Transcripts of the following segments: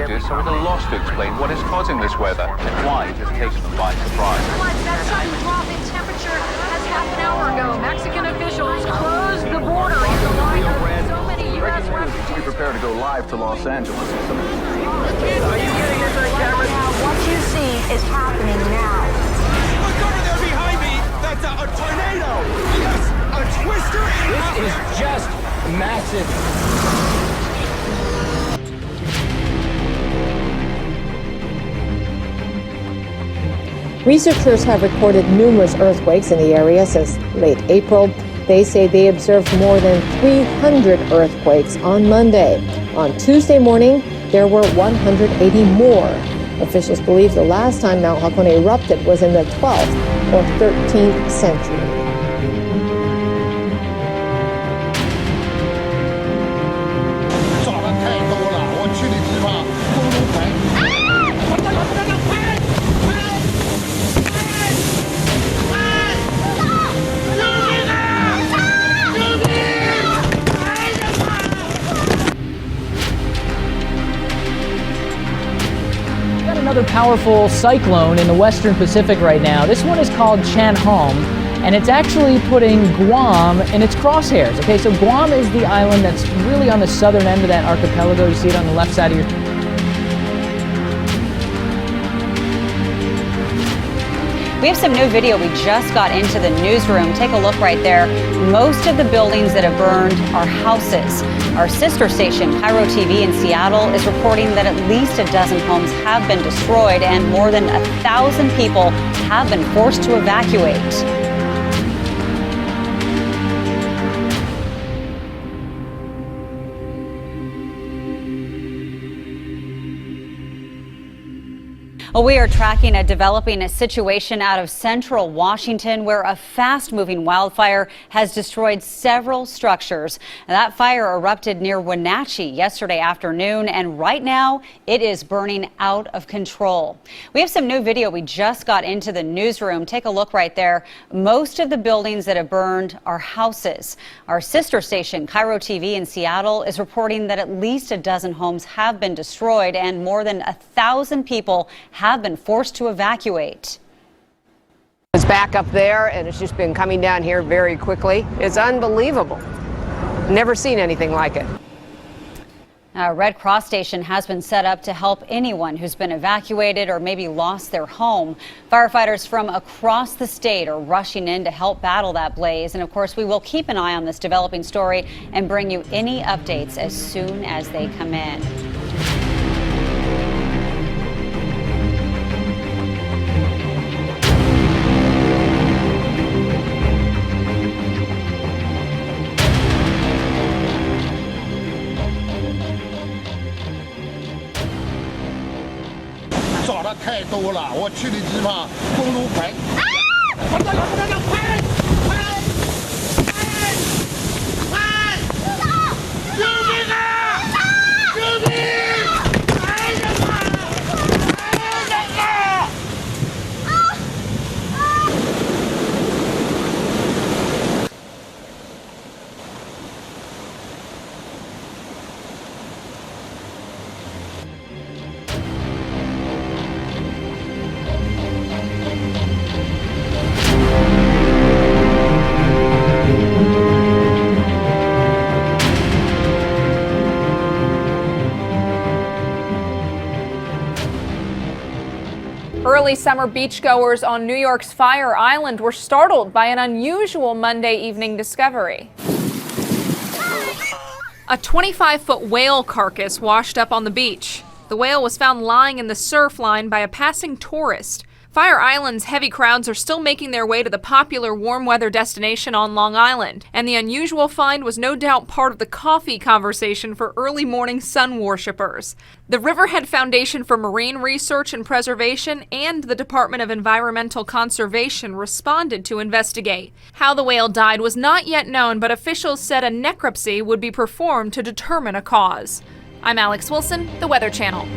scientists are at a loss to explain what is causing this weather and why it has taken them by surprise. That sudden drop in temperature as half an hour ago. Mexican officials closed the border in the light of so many U.S. refugees. We prepare to go live to Los Angeles. Are you getting it on camera? What you see is happening now. Look over there behind me! That's a tornado! Yes, a twister! This is just massive. Researchers have recorded numerous earthquakes in the area since late April. They say they observed more than 300 earthquakes on Monday. On Tuesday morning, there were 180 more. Officials believe the last time Mount Hakone erupted was in the 12th or 13th century. Another powerful cyclone in the western Pacific right now. This one is called Chanhom, and it's actually putting Guam in its crosshairs. Okay, so Guam is the island that's really on the southern end of that archipelago. You see it on the left side of your... We have some new video we just got into the newsroom. Take a look right there. Most of the buildings that have burned are houses. Our sister station, Cairo TV in Seattle, is reporting that at least a dozen homes have been destroyed and more than 1,000 people have been forced to evacuate. Well, we are tracking a developing situation out of central Washington where a fast-moving wildfire has destroyed several structures. That fire erupted near Wenatchee yesterday afternoon, and right now it is burning out of control. We have some new video we just got into the newsroom. Take a look right there. Most of the buildings that have burned are houses. Our sister station, Cairo TV in Seattle, is reporting that at least a dozen homes have been destroyed and more than 1,000 people have been forced to evacuate. It's back up there and it's just been coming down here very quickly. It's unbelievable. Never seen anything like it. A Red Cross station has been set up to help anyone who's been evacuated or maybe lost their home. Firefighters from across the state are rushing in to help battle that blaze. And of course, we will keep an eye on this developing story and bring you any updates as soon as they come in. Early summer beachgoers on New York's Fire Island were startled by an unusual Monday evening discovery. A 25-foot whale carcass washed up on the beach. The whale was found lying in the surf line by a passing tourist. Fire Island's heavy crowds are still making their way to the popular warm weather destination on Long Island, and the unusual find was no doubt part of the coffee conversation for early morning sun worshippers. The Riverhead Foundation for Marine Research and Preservation and the Department of Environmental Conservation responded to investigate. How the whale died was not yet known, but officials said a necropsy would be performed to determine a cause. I'm Alex Wilson, The Weather Channel.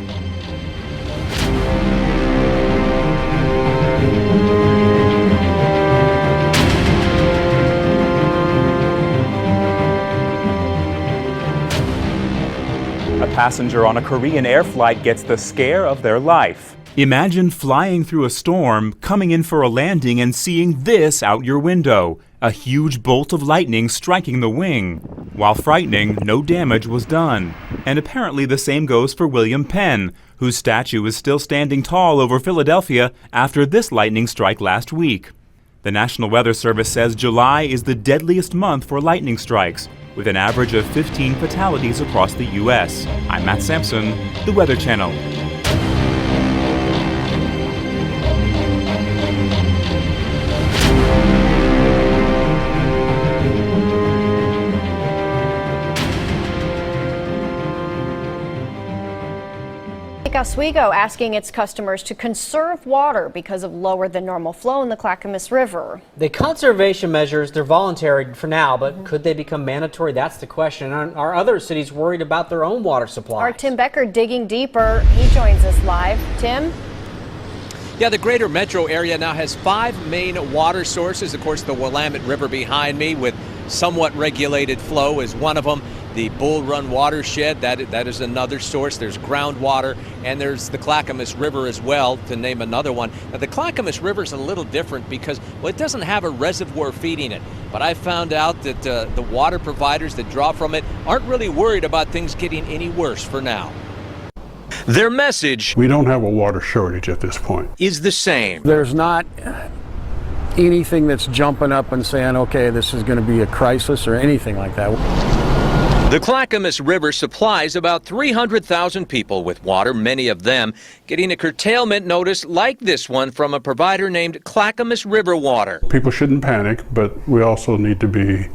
A passenger on a Korean air flight gets the scare of their life. Imagine flying through a storm, coming in for a landing and seeing this out your window. A huge bolt of lightning striking the wing. While frightening, no damage was done. And apparently the same goes for William Penn, whose statue is still standing tall over Philadelphia after this lightning strike last week. The National Weather Service says July is the deadliest month for lightning strikes, with an average of 15 fatalities across the U.S. I'm Matt Sampson, the Weather Channel. Oswego asking its customers to conserve water because of lower than normal flow in the Clackamas River. The conservation measures, they're voluntary for now, but could they become mandatory? That's the question. Are other cities worried about their own water supply? Our Tim Becker digging deeper. He joins us live. Tim? Yeah, the greater metro area now has 5 main water sources. Of course, the Willamette River behind me with somewhat regulated flow is one of them. The Bull Run watershed, that is another source. There's groundwater, and there's the Clackamas River as well, to name another one. Now, the Clackamas River is a little different because, well, it doesn't have a reservoir feeding it. But I found out that the water providers that draw from it aren't really worried about things getting any worse for now. Their message, we don't have a water shortage at this point, is the same. There's not anything that's jumping up and saying, okay, this is going to be a crisis or anything like that. The Clackamas River supplies about 300,000 people with water, many of them getting a curtailment notice like this one from a provider named Clackamas River Water. People shouldn't panic, but we also need to be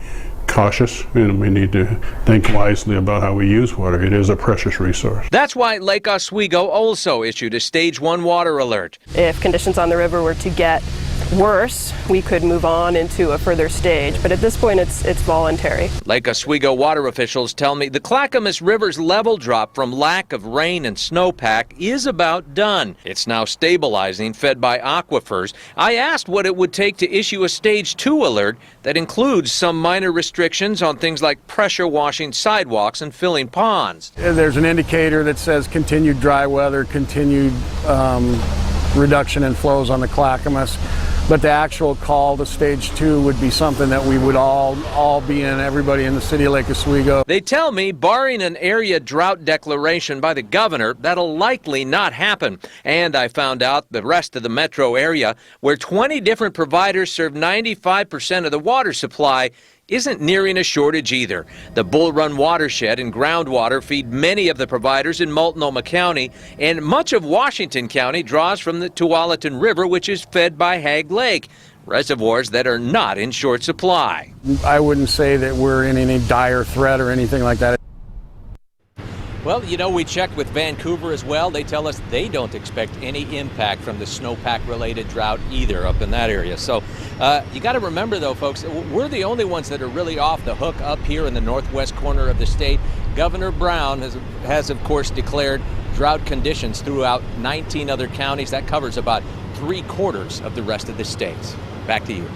cautious, and we need to think wisely about how we use water. It is a precious resource. That's why Lake Oswego also issued a Stage 1 water alert. If conditions on the river were to get worse, we could move on into a further stage, but at this point it's voluntary. Lake Oswego water officials tell me the Clackamas River's level drop from lack of rain and snowpack is about done. It's now stabilizing, fed by aquifers. I asked what it would take to issue a Stage 2 alert that includes some minor restrictions on things like pressure washing sidewalks and filling ponds. There's an indicator that says continued dry weather, continued reduction in flows on the Clackamas. But the actual call to Stage 2 would be something that we would all be in, everybody in the city of Lake Oswego. They tell me, barring an area drought declaration by the governor, that'll likely not happen. And I found out the rest of the metro area, where 20 different providers serve 95% of the water supply, isn't nearing a shortage either. The Bull Run watershed and groundwater feed many of the providers in Multnomah County, and much of Washington County draws from the Tualatin River, which is fed by Hagg Lake, reservoirs that are not in short supply. I wouldn't say that we're in any dire threat or anything like that. Well, you know, we checked with Vancouver as well. They tell us they don't expect any impact from the snowpack-related drought either up in that area. So you got to remember, though, folks, we're the only ones that are really off the hook up here in the northwest corner of the state. Governor Brown has of course, declared drought conditions throughout 19 other counties. That covers about 3/4 of the rest of the states. Back to you.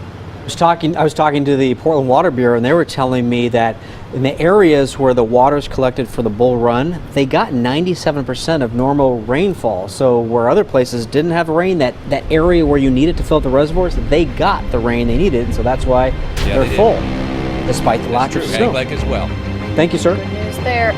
I was talking to the Portland Water Bureau, and they were telling me that in the areas where the water is collected for the Bull Run, they got 97% of normal rainfall. So where other places didn't have rain, that area where you needed to fill up the reservoirs, they got the rain they needed, and so that's why they're full, despite the lack of snow. Hagg Lake as well. Thank you, sir. Good news there.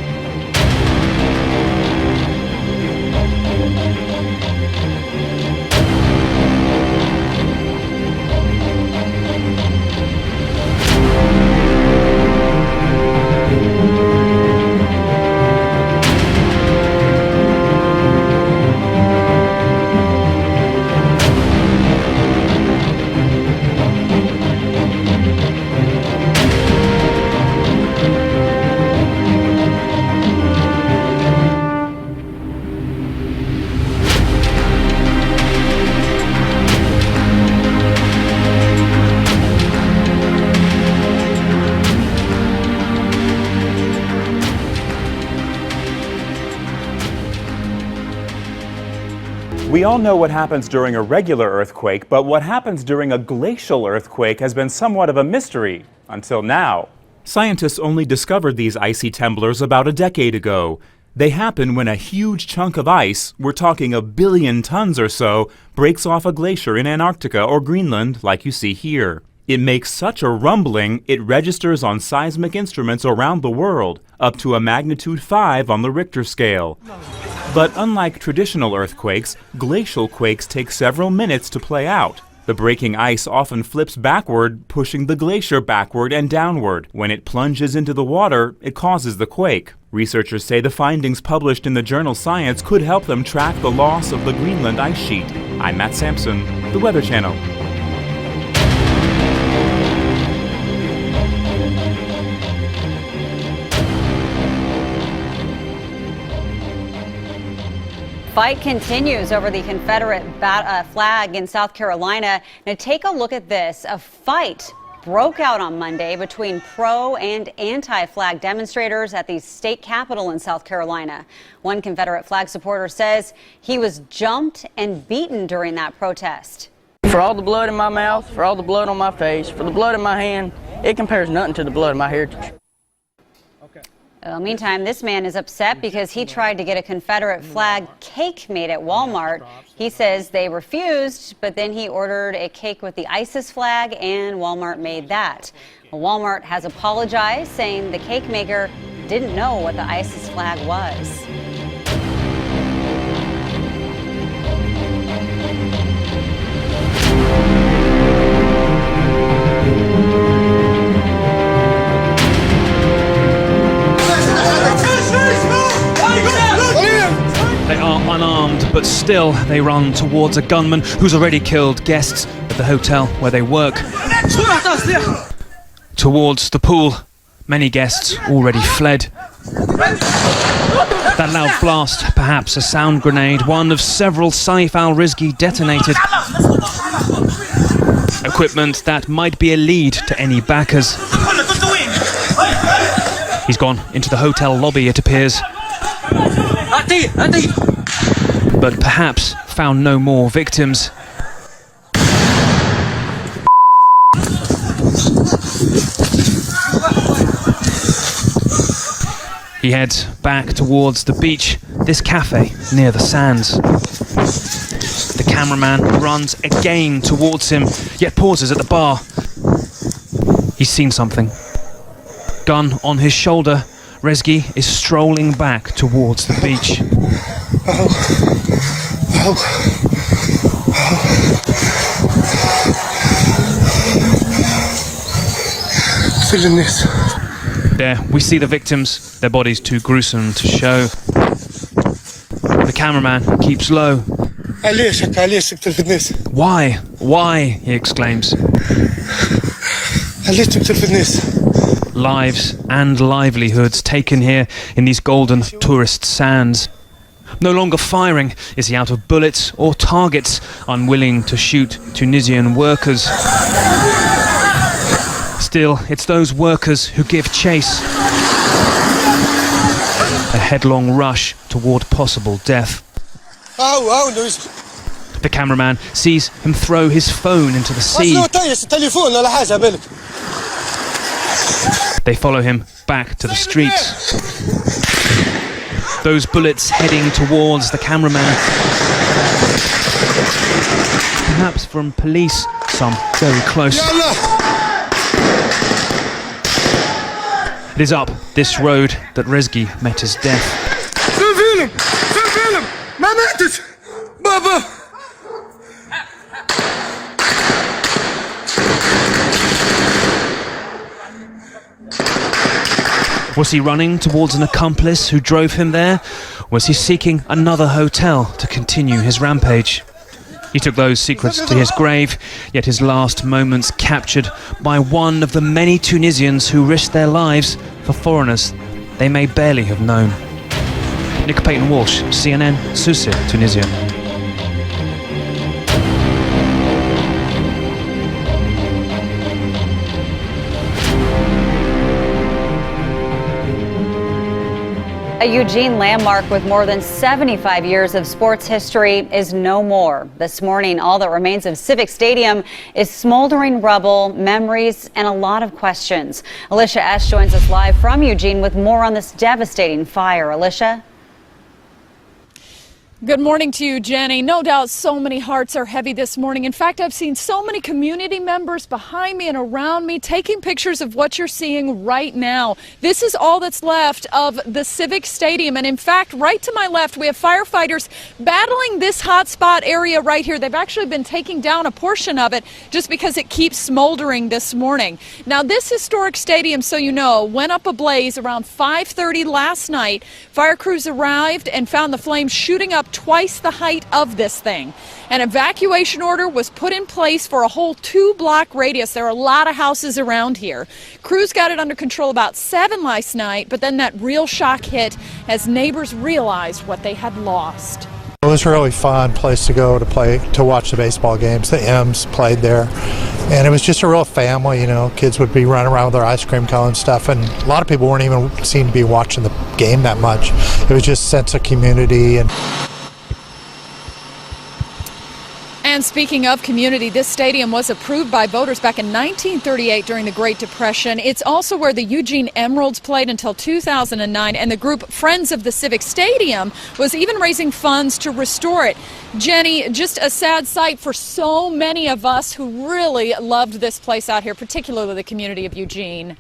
We all know what happens during a regular earthquake, but what happens during a glacial earthquake has been somewhat of a mystery until now. Scientists only discovered these icy temblors about a decade ago. They happen when a huge chunk of ice, we're talking 1 billion tons or so, breaks off a glacier in Antarctica or Greenland like you see here. It makes such a rumbling, it registers on seismic instruments around the world, up to a magnitude 5 on the Richter scale. But unlike traditional earthquakes, glacial quakes take several minutes to play out. The breaking ice often flips backward, pushing the glacier backward and downward. When it plunges into the water, it causes the quake. Researchers say the findings published in the journal Science could help them track the loss of the Greenland ice sheet. I'm Matt Sampson, the Weather Channel. Fight continues over the Confederate flag in South Carolina. Now take a look at this. A fight broke out on Monday between pro and anti-flag demonstrators at the state capitol in South Carolina. One Confederate flag supporter says he was jumped and beaten during that protest. For all the blood in my mouth, for all the blood on my face, for the blood in my hand, it compares nothing to the blood of my heritage. Meantime, this man is upset because he tried to get a Confederate flag cake made at Walmart. He says they refused, but then he ordered a cake with the ISIS flag, and Walmart made that. Walmart has apologized, saying the cake maker didn't know what the ISIS flag was. They are unarmed, but still they run towards a gunman who's already killed guests at the hotel where they work. Towards the pool, many guests already fled. That loud blast, perhaps a sound grenade, one of several Saif al-Rizqi detonated. Equipment that might be a lead to any backers. He's gone into the hotel lobby, it appears. But perhaps found no more victims. He heads back towards the beach, this cafe near the sands. The cameraman runs again towards him, yet pauses at the bar. He's seen something. Gun on his shoulder, Rizqi is strolling back towards the beach. There, we see the victims, their bodies too gruesome to show. The cameraman keeps low. Why? Why? He exclaims. Lives and livelihoods taken here in these golden tourist sands. No longer firing, is he out of bullets or targets, unwilling to shoot Tunisian workers. Still, it's those workers who give chase. A headlong rush toward possible death. The cameraman sees him throw his phone into the sea. They follow him back to the streets. Those bullets heading towards the cameraman. Perhaps from police, some very close. It is up this road that Rizqi met his death. Was he running towards an accomplice who drove him there? Was he seeking another hotel to continue his rampage? He took those secrets to his grave, yet his last moments captured by one of the many Tunisians who risked their lives for foreigners they may barely have known. Nick Payton-Walsh, CNN, Sousse, Tunisia. A Eugene landmark with more than 75 years of sports history is no more. This morning, all that remains of Civic Stadium is smoldering rubble, memories, and a lot of questions. Alicia S. joins us live from Eugene with more on this devastating fire. Alicia? Good morning to you, Jenny. No doubt so many hearts are heavy this morning. In fact, I've seen so many community members behind me and around me taking pictures of what you're seeing right now. This is all that's left of the Civic Stadium. And in fact, right to my left, we have firefighters battling this hot spot area right here. They've actually been taking down a portion of it just because it keeps smoldering this morning. Now, this historic stadium, so you know, went up ablaze around 5:30 last night. Fire crews arrived and found the flames shooting up twice the height of this thing. An evacuation order was put in place for a whole 2-block radius. There are a lot of houses around here. Crews got it under control about 7 last night, but then that real shock hit as neighbors realized what they had lost. It was a really fun place to go to watch the baseball games. The M's played there, and it was just a real family. You know, kids would be running around with their ice cream cone and stuff, and a lot of people weren't even seem to be watching the game that much. It was just a sense of community. And speaking of community, this stadium was approved by voters back in 1938 during the Great Depression. It's also where the Eugene Emeralds played until 2009, and the group Friends of the Civic Stadium was even raising funds to restore it. Jenny, just a sad sight for so many of us who really loved this place out here, particularly the community of Eugene.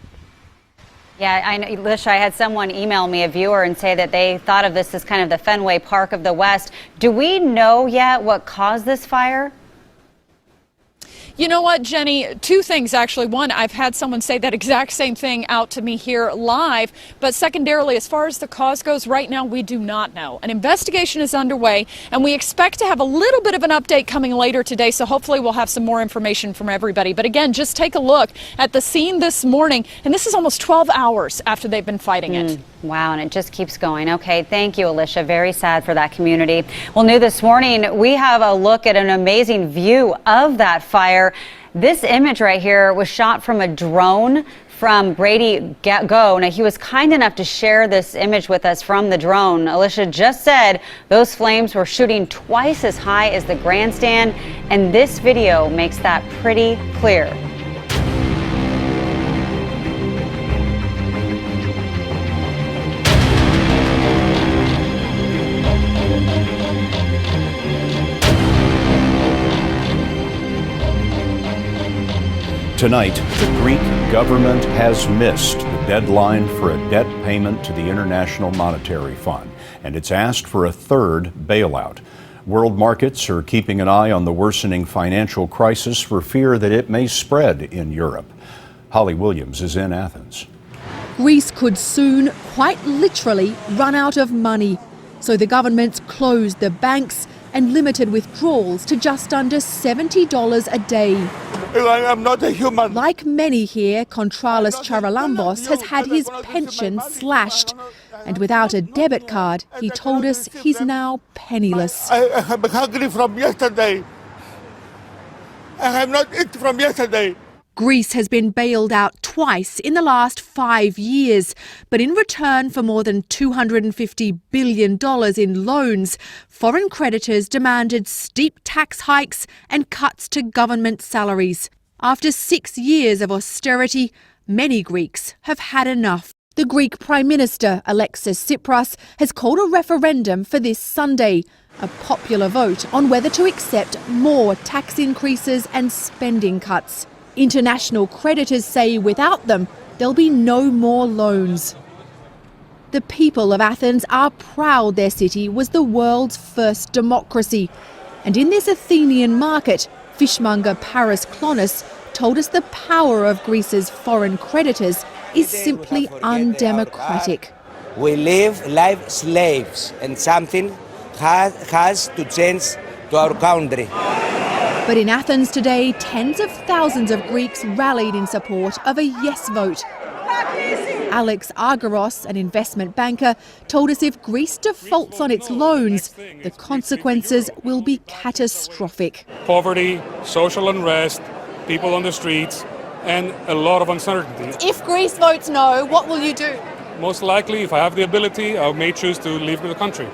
Yeah, I know, Lisha, I had someone email me, a viewer, and say that they thought of this as kind of the Fenway Park of the West. Do we know yet what caused this fire? You know what, Jenny? Two things, actually. One, I've had someone say that exact same thing out to me here live. But secondarily, as far as the cause goes, right now, we do not know. An investigation is underway, and we expect to have a little bit of an update coming later today. So hopefully we'll have some more information from everybody. But again, just take a look at the scene this morning. And this is almost 12 hours after they've been fighting it. Wow, and it just keeps going. Okay, thank you, Alicia. Very sad for that community. Well, new this morning, we have a look at an amazing view of that fire. This image right here was shot from a drone from Brady Go. Now, he was kind enough to share this image with us from the drone. Alicia just said those flames were shooting twice as high as the grandstand, and this video makes that pretty clear. Tonight, the Greek government has missed the deadline for a debt payment to the International Monetary Fund, and it's asked for a third bailout. World markets are keeping an eye on the worsening financial crisis for fear that it may spread in Europe. Holly Williams is in Athens. Greece could soon, quite literally, run out of money. So the government's closed the banks and limited withdrawals to just under $70 a day. I am not a human. Like many here, Contralis Charalambos has had his pension slashed. And without a debit card, he told us he's now penniless. I have been hungry from yesterday. I have not eaten from yesterday. Greece has been bailed out twice in the last 5 years, but in return for more than $250 billion in loans, foreign creditors demanded steep tax hikes and cuts to government salaries. After 6 years of austerity, many Greeks have had enough. The Greek Prime Minister, Alexis Tsipras, has called a referendum for this Sunday, a popular vote on whether to accept more tax increases and spending cuts. International creditors say without them, there'll be no more loans. The people of Athens are proud their city was the world's first democracy. And in this Athenian market, fishmonger Paris Klonis told us the power of Greece's foreign creditors is simply undemocratic. We live like slaves, and something has to change to our country. But in Athens today, tens of thousands of Greeks rallied in support of a yes vote. Alex Argyros, an investment banker, told us if Greece defaults on its loans, the consequences will be catastrophic. Poverty, social unrest, people on the streets, and a lot of uncertainty. If Greece votes no, what will you do? Most likely, if I have the ability, I may choose to leave the country.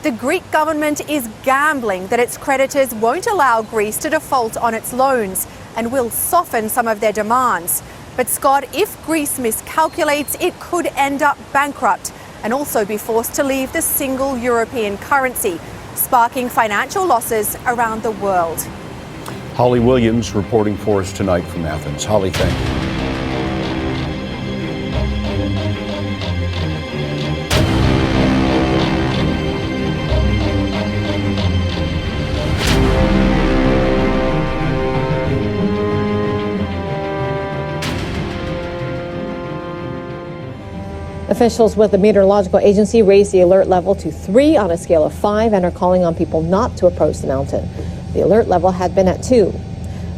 The Greek government is gambling that its creditors won't allow Greece to default on its loans and will soften some of their demands. But Scott, if Greece miscalculates, it could end up bankrupt. and also be forced to leave the single European currency, sparking financial losses around the world. Holly Williams reporting for us tonight from Athens. Holly, thank you. Officials with the meteorological agency raised the alert level to 3 on a scale of 5 and are calling on people not to approach the mountain. The alert level had been at 2.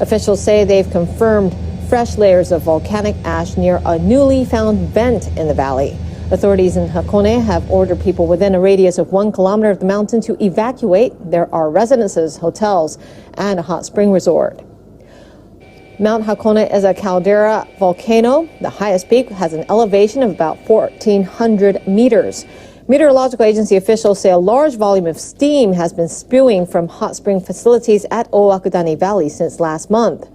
Officials say they've confirmed fresh layers of volcanic ash near a newly found vent in the valley. Authorities in Hakone have ordered people within a radius of 1 kilometer of the mountain to evacuate. There are residences, hotels, and a hot spring resort. Mount Hakone is a caldera volcano. The highest peak has an elevation of about 1,400 meters. Meteorological agency officials say a large volume of steam has been spewing from hot spring facilities at Owakudani Valley since last month.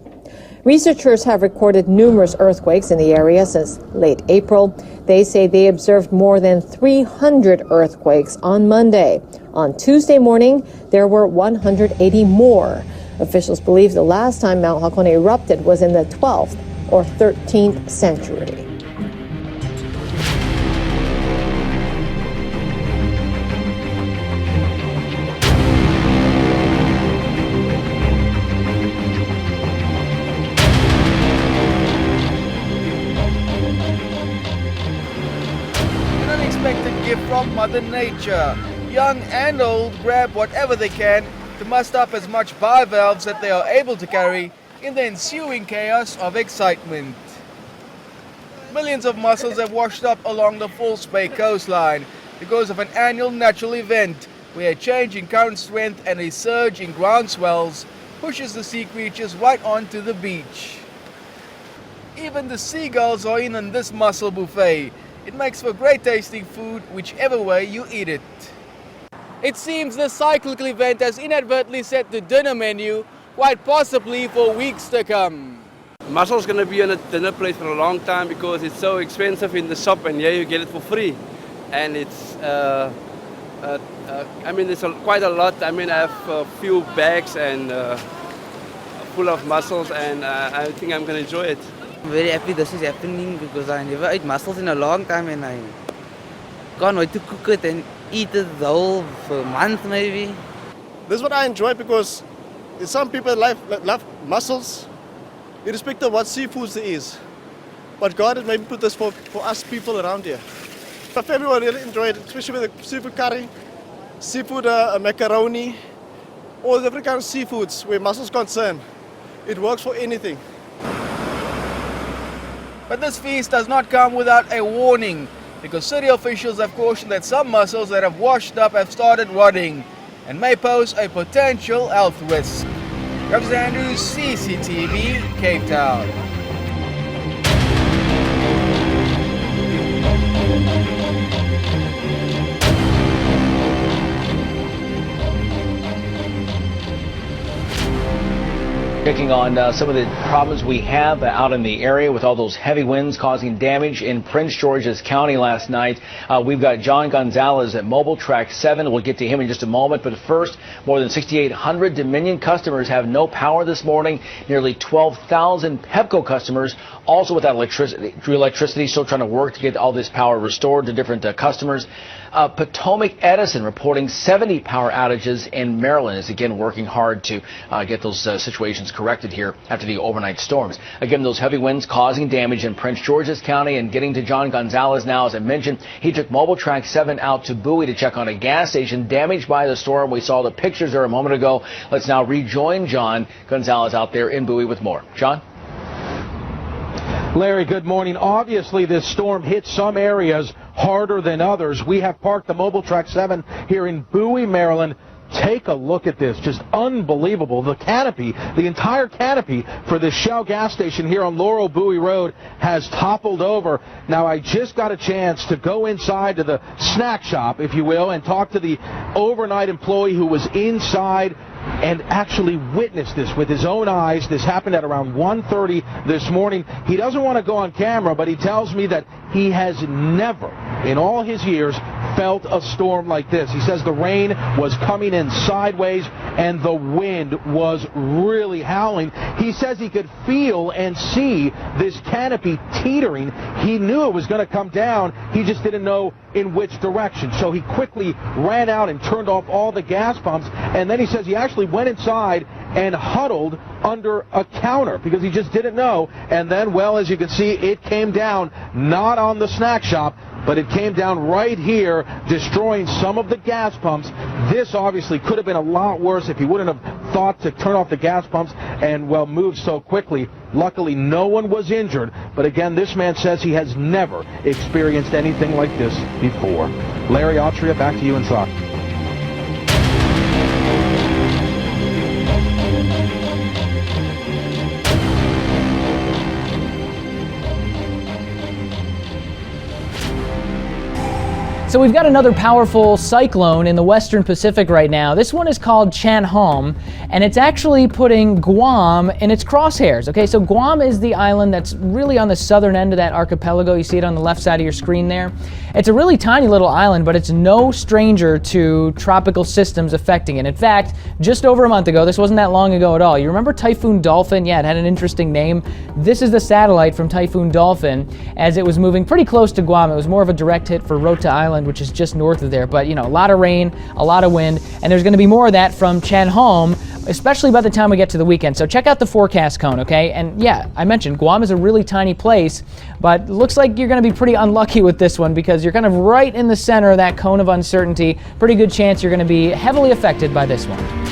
Researchers have recorded numerous earthquakes in the area since late April. They say they observed more than 300 earthquakes on Monday. On Tuesday morning, there were 180 more. Officials believe the last time Mount Hakone erupted was in the 12th or 13th century. An unexpected gift from Mother Nature. Young and old grab whatever they can to muster up as much bivalves that they are able to carry in the ensuing chaos of excitement. Millions of mussels have washed up along the False Bay coastline because of an annual natural event where a change in current strength and a surge in ground swells pushes the sea creatures right onto the beach. Even the seagulls are in on this mussel buffet. It makes for great tasting food whichever way you eat it. It seems this cyclical event has inadvertently set the dinner menu, quite possibly for weeks to come. Mussel's going to be on a dinner plate for a long time because it's so expensive in the shop, and here you get it for free. And it's, I mean, there's quite a lot. I mean, I have a few bags and full of mussels, and I think I'm going to enjoy it. I'm very happy this is happening because I never ate mussels in a long time, and I can't wait to cook it and eat it the whole for a month maybe. This is what I enjoy because some people love mussels, irrespective of what seafoods there is. But God has maybe put this for us people around here. My family will really enjoy it, especially with the seafood curry, seafood macaroni, all the different kinds of seafoods where mussels are concerned. It works for anything. But this feast does not come without a warning, because city officials have cautioned that some mussels that have washed up have started rotting and may pose a potential health risk. Representative Andrews, CCTV, Cape Town. Checking on some of the problems we have out in the area with all those heavy winds causing damage in Prince George's County last night. We've got John Gonzalez at Mobile Track 7. We'll get to him in just a moment. But first, more than 6,800 Dominion customers have no power this morning. Nearly 12,000 Pepco customers also without electricity, still trying to work to get all this power restored to different customers. Potomac Edison reporting 70 power outages in Maryland is again working hard to get those situations corrected here after the overnight storms. Again, those heavy winds causing damage in Prince George's County. And getting to John Gonzalez now, as I mentioned, he took Mobile Track 7 out to Bowie to check on a gas station damaged by the storm. We saw the pictures there a moment ago. Let's now rejoin John Gonzalez out there in Bowie with more. John? Larry, good morning. Obviously, this storm hit some areas harder than others. We have parked the Mobile Track 7 here in Bowie, Maryland. Take a look at this. Just unbelievable. The canopy, the entire canopy for this Shell gas station here on Laurel Bowie Road has toppled over. Now, I just got a chance to go inside to the snack shop, if you will, and talk to the overnight employee who was inside and actually witnessed this with his own eyes. This happened at around 1:30 this morning. He doesn't want to go on camera, but he tells me that he has never, in all his years, felt a storm like this. He says the rain was coming in sideways and the wind was really howling. He says he could feel and see this canopy teetering. He knew it was going to come down. He just didn't know in which direction. So he quickly ran out and turned off all the gas pumps. And then he says he actually went inside and huddled under a counter because he just didn't know. And then, well, as you can see, it came down not on the snack shop, but it came down right here, destroying some of the gas pumps. This obviously could have been a lot worse if he wouldn't have thought to turn off the gas pumps and, well, move so quickly. Luckily, no one was injured. But again, this man says he has never experienced anything like this before. Larry Altria, back to you in soccer. So we've got another powerful cyclone in the Western Pacific right now. This one is called Chanhom, and it's actually putting Guam in its crosshairs. Okay, so Guam is the island that's really on the southern end of that archipelago. You see it on the left side of your screen there. It's a really tiny little island, but it's no stranger to tropical systems affecting it. In fact, just over a month ago, this wasn't that long ago at all. You remember Typhoon Dolphin? Yeah, it had an interesting name. This is the satellite from Typhoon Dolphin as it was moving pretty close to Guam. It was more of a direct hit for Rota Island, which is just north of there. But, you know, a lot of rain, a lot of wind, and there's going to be more of that from Chanhom, especially by the time we get to the weekend. So check out the forecast cone, okay? And yeah, I mentioned Guam is a really tiny place, but looks like you're going to be pretty unlucky with this one because you're kind of right in the center of that cone of uncertainty. Pretty good chance you're going to be heavily affected by this one.